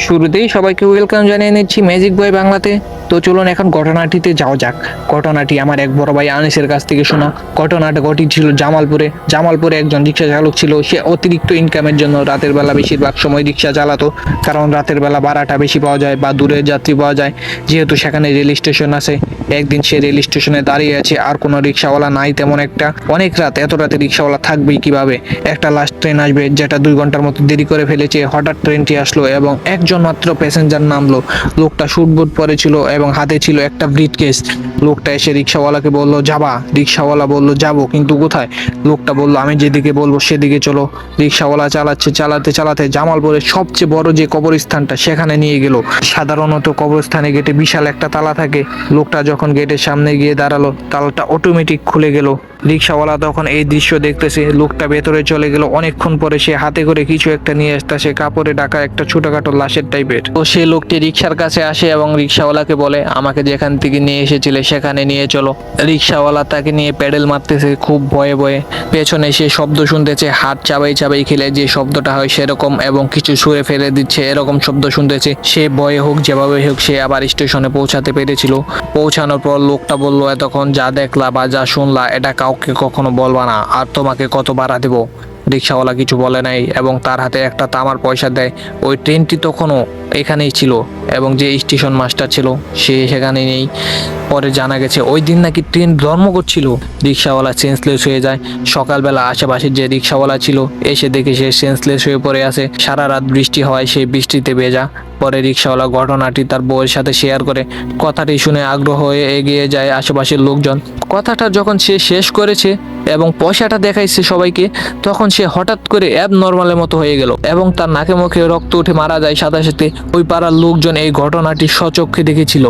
শুরুতেই সবাইকে ওয়েলকাম জানিয়ে নিচ্ছি ম্যাজিক বয় বাংলাতে। তো চলুন এখন ঘটনাটিতে যাওয়া যাক। ঘটনাটি আমার এক বড় ভাই আনিসের কাছ থেকে শোনা। ঘটনাটা ঘটেছিল জামালপুরে একজন রিক্সা চালক ছিল। সে অতিরিক্ত ইনকামের জন্য রাতের বেলা বেশিরভাগ সময় রিক্সা চালাতো, কারণ রাতের বেলা ভাড়াটা বেশি পাওয়া যায় বা দূরের যাত্রী পাওয়া যায়, যেহেতু সেখানে রেল স্টেশন আছে। একদিন সে রেল স্টেশনে দাঁড়িয়ে আছে, আর কোনো রিক্সাওয়ালা নাই তেমন একটা। অনেক রাত, এত রাতে রিক্সাওয়ালা থাকবেই কিভাবে? একটা লাস্ট ট্রেন আসবে যেটা 2 ঘন্টার মতো দেরি করে ফেলেছে। হঠাৎ ট্রেনটি আসলো এবং একজন মাত্র প্যাসেঞ্জার নামলো। লোকটা শুট বুট পরেছিল এবং হাতে ছিল একটা ব্রিফকেস। লোকটা এসে রিক্সাওয়ালাকে বললো যাবা। রিক্সাওয়ালা বললো যাবো, কিন্তু কোথায়? লোকটা বললো আমি যেদিকে বলবো সেদিকে চলো। রিক্সাওয়ালা চালাতে চালাতে জামালপুরের সবচেয়ে বড় যে কবরস্থানটা সেখানে নিয়ে গেল। সাধারণত কবরস্থানে গেটে বিশাল একটা তালা থাকে। লোকটা যখন গেটের সামনে গিয়ে দাঁড়ালো, তালাটা অটোমেটিক খুলে গেল। রিক্সাওয়ালা তখন এই দৃশ্য দেখতেছে। লোকটা ভেতরে চলে গেল। অনেকক্ষণ পরে সে হাতে করে কিছু একটা নিয়ে আসতেছে, কাপড়ে ঢাকা একটা ছোটখাটো লাশের টাইপের। তো সে লোকটি রিক্সার কাছে আসে এবং রিক্সাওয়ালাকে বলে আমাকে যেখান থেকে নিয়ে এসেছিলে সেখানে নিয়ে চলো। রিক্সাওয়ালা তাকে নিয়ে প্যাডেল মারতেছে খুব ভয়ে ভয়ে। পেছনে সে শব্দ শুনতেছে, হাত চাবাই চাবাই খেলে যে শব্দটা হয় সেরকম, এবং কিছু সুরে ফেলে দিচ্ছে এরকম শব্দ শুনতেছে। সে ভয়ে হোক যেভাবে হোক সে আবার স্টেশনে পৌঁছাতে পেরেছিল। পৌঁছানোর পর লোকটা বললো এতক্ষণ যা দেখলা বা যা শুনলা এটা কাউকে কখনো বলবা না, আর তোমাকে কত ভাড়া দেবো? রিক্সাওয়ালা কিছু বলে নাই এবং তার হাতে একটা তামার পয়সা দেয়। ওই ট্রেনটি তখনও এখানেই ছিল এবং যে স্টেশন মাস্টার ছিল সে সেখানে নেই। পরে জানা গেছে ওই দিন নাকি ট্রেন ধর্মঘট ছিল। রিক্সাওয়ালা সেন্সলেস হয়ে যায়। সকালবেলা আশেপাশে যে রিক্সাওয়ালা ছিল এসে দেখে সে সেন্সলেস হয়ে পড়ে আছে। সারা রাত বৃষ্টি হওয়ায় সে বৃষ্টিতে ভেজা। পরে রিক্সাওয়ালা ঘটনাটি তার বউয়ের সাথে শেয়ার করে। কথাটি শুনে আগ্রহ হয়ে এগিয়ে যায় আশেপাশের লোকজন। কথাটা যখন সে শেষ করেছে এবং পয়সাটা দেখাইছে সবাইকে, তখন সে হঠাৎ করে অ্যাব নর্মালের মতো হয়ে গেল এবং তার নাকে মুখে রক্ত উঠে মারা যায় সাথে সাথে। ওই পাড়ার লোকজন এই ঘটনাটি স্বচক্ষে দেখেছিল।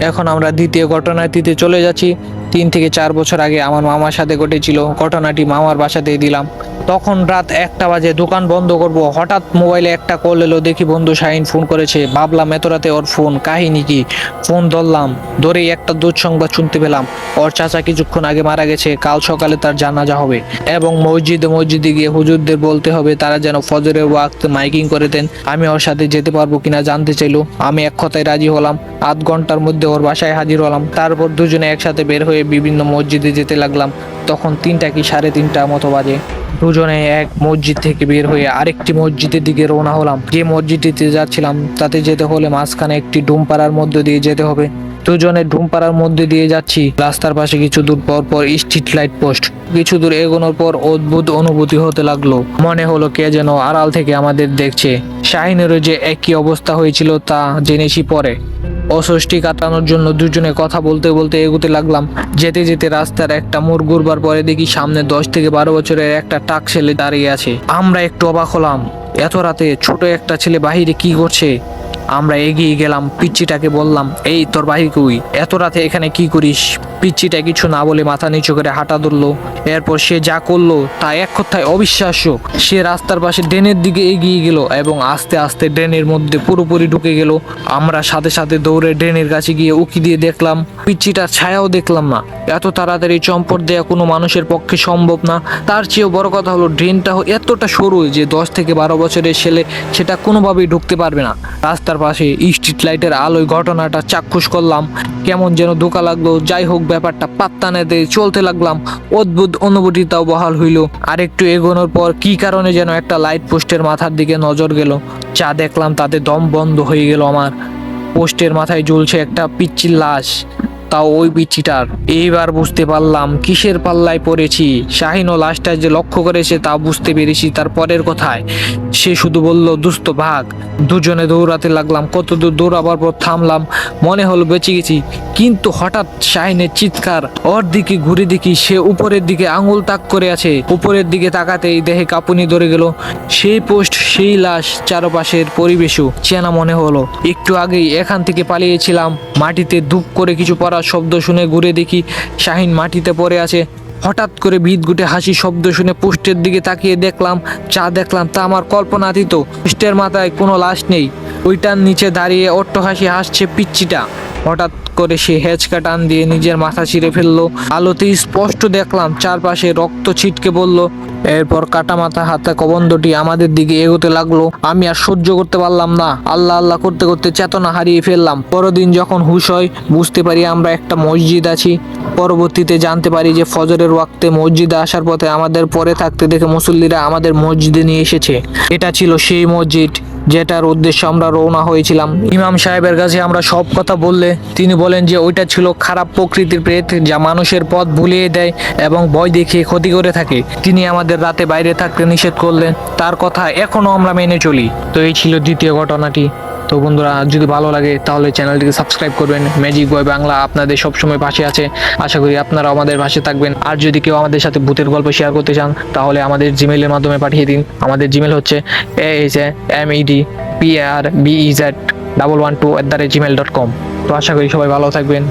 এখন আমরা দ্বিতীয় ঘটনাটিতে চলে যাচ্ছি। 3 থেকে 4 বছর আগে আমার মামার সাথে ঘটেছিল। ঘটনাটি মামার বাসাতেই দিলাম। তখন রাত 1টা বাজে, দোকান বন্ধ করব। হঠাৎ মোবাইলে একটা কল এলো, দেখি বন্ধু শাহিন ফোন করেছে। ভাবলাম এত রাতে ওর ফোন, কাহিনী কি? ফোন ধরলাম, ধরেই একটা দুঃসংবাদ শুনতে পেলাম। ওর চাচা কিছুক্ষণ আগে মারা গেছে, কাল সকালে তার জানাজা হবে এবং মসজিদে গিয়ে হুজুরদের বলতে হবে তারা যেন ফজরের ওয়াক্ত মাইকিং করে দেন। আমি ওর সাথে যেতে পারবো কিনা জানতে চাইলো। আমি এক কথায় রাজি হলাম। আধ ঘন্টার মধ্যে ওর বাসায় হাজির হলাম। তারপর দুজনে একসাথে বের হয়ে বিভিন্ন মসজিদে যেতে লাগলাম। তখন 3টা কি 3:30 মতো বাজে। দুজনে এক মসজিদ থেকে বের হয়ে আরেকটি মসজিদের দিকে রওনা হলাম। যে মসজিদটিতে যাচ্ছিলাম তাতে যেতে হলে মাঝখানে একটি ডুমপাড়ার মধ্যে দিয়ে যেতে হবে। দুজনে ডুমপাড়ার মধ্যে দিয়ে যাচ্ছি। রাস্তার পাশে কিছু দূর পর পর স্ট্রিট লাইট পোস্ট। কিছু দূর এগোনোর পর অদ্ভুত অনুভূতি হতে লাগলো। মনে হলো কে যেন আড়াল থেকে আমাদের দেখছে। শাহিনেরও যে একই অবস্থা হয়েছিল তা জেনেছি পরে। অস্বস্তি কাটানোর জন্য দুজনে কথা বলতে বলতে এগোতে লাগলাম। যেতে যেতে রাস্তার একটা মোড় ঘুরবার পরে দেখি সামনে 10 থেকে 12 বছরের একটা টাক ছেলে দাঁড়িয়ে আছে। আমরা একটু অবাক হলাম, এত রাতে ছোট একটা ছেলে বাহিরে কি করছে? আমরা এগিয়ে গেলাম। পিচ্চিটাকে বললাম এই তোর বাহির কই? এত রাতে এখানে কি করিস? পিচ্চিটা কিছু না বলে মাথা নিচু করে হাঁটা ধরলো। এরপর সে যা করলো তা এক কথায় অবিশ্বাস্য। সে রাস্তার পাশে ড্রেনের দিকে এগিয়ে গেল এবং আস্তে আস্তে ড্রেনের মধ্যে পুরোপুরি ঢুকে গেল। আমরা সাথে সাথে দৌড়ে ড্রেনের কাছে গিয়ে উকি দিয়ে দেখলাম পিচ্চিটার ছায়াও দেখলাম না। এত তাড়াতাড়ি চম্পট দেওয়া কোনো মানুষের পক্ষে সম্ভব না। তার চেয়েও বড় কথা হলো ড্রেনটা এতটা সরু যে 10 থেকে 12 বছরের ছেলে সেটা কোনোভাবেই ঢুকতে পারবে না। রাস্তার পাশে স্ট্রিট লাইটের আলোয় ঘটনাটা চাক্ষুষ করলাম। কেমন যেন ধোকা লাগলো। যাই হোক, ব্যাপারটা পাত্তা না দিয়ে চলতে লাগলাম। অদ্ভুত অনুভূতিটাও বহাল হইল। আর একটু এগোনোর পর কি কারণে যেন একটা লাইট পোস্টের মাথার দিকে নজর গেল। যা দেখলাম তাতে দম বন্ধ হয়ে গেল আমার। পোস্টের মাথায় ঝুলছে একটা পিচ্চির লাশ, তাও ওই পিচ্চিটার। এইবার বুঝতে পারলাম কিসের পাল্লায় পড়েছি। শাহিন ও লাশটা যে লক্ষ্য করেছে তা বুঝতে পেরেছি তার পরের কথায়। সে শুধু বলল দুস্থ ভাগ। দুজনে দৌড়াতে লাগলাম। কত দূর দৌড়াবার পর থামলাম, মনে হলো বেঁচে গেছি। কিন্তু হঠাৎ শাহিনের চিৎকার। ওর দিকে ঘুরে দেখি সে উপরের দিকে আঙুল তাক করে আছে। উপরের দিকে তাকাতেই দেহে কাঁপুনি ধরে গেল। সেই পোস্ট, সেই লাশ, চারপাশের পরিবেশও চেনা মনে হলো। একটু আগেই এখান থেকে পালিয়েছিলাম। মাটিতে ধুপ করে কিছু পড়ার শব্দ শুনে ঘুরে দেখি শাহিন মাটিতে পড়ে আছে। হঠাৎ করে বিদঘুটে হাসি শব্দ শুনে পোস্টের দিকে তাকিয়ে দেখলাম, যা দেখলাম তা আমার কল্পনাতীত। পোস্টের মাথায় কোনো লাশ নেই। ওইটার নিচে দাঁড়িয়ে অট্টহাসি হাসছে পিচ্চিটা। হঠাৎ করে সে হেঁচকা টান দিয়ে নিজের মাথা ছিঁড়ে ফেললো। আলোতে স্পষ্ট দেখলাম চারপাশে রক্ত ছিটকে পড়লো। এরপর কাটা মাথা হাতে কবন্ধটি আমাদের দিকে এগোতে লাগলো। আমি আর সহ্য করতে পারলাম না। আল্লাহ আল্লাহ করতে করতে চেতনা হারিয়ে ফেললাম। পরদিন যখন হুঁশ হয় বুঝতে পারি আমরা একটা মসজিদ আছি। পরবর্তীতে জানতে পারি যে ফজরের ওয়াক্তে মসজিদে আসার পথে আমাদের পরে থাকতে দেখে মুসল্লিরা আমাদের মসজিদে নিয়ে এসেছে। এটা ছিল সেই মসজিদ যেটার উদ্দেশ্যে আমরা রওনা হয়েছিলাম। ইমাম সাহেবের কাছে আমরা সব কথা বললে তিনি বলেন যে ওইটা ছিল খারাপ প্রকৃতির প্রেত যা মানুষের পথ ভুলিয়ে দেয় এবং ভয় দেখিয়ে ক্ষতি করে থাকে। তিনি আমাদের রাতে বাইরে থাকতে নিষেধ করলেন। তার কথা এখনো আমরা মেনে চলি। তো এই ছিল দ্বিতীয় ঘটনাটি। তো বন্ধুরা, যদি ভালো লাগে তাহলে চ্যানেলটিকে সাবস্ক্রাইব করবেন। ম্যাজিক বয় বাংলা আপনাদের সবসময় পাশে আছে। আশা করি আপনারা আমাদের পাশে থাকবেন। আর যদি কেউ আমাদের সাথে ভূতের গল্প শেয়ার করতে চান তাহলে আমাদের জিমেইলের মাধ্যমে পাঠিয়ে দিন। আমাদের জিমেল হচ্ছে AHMEDPRBEZ112@gmail.com। তো আশা করি সবাই ভালো থাকবেন।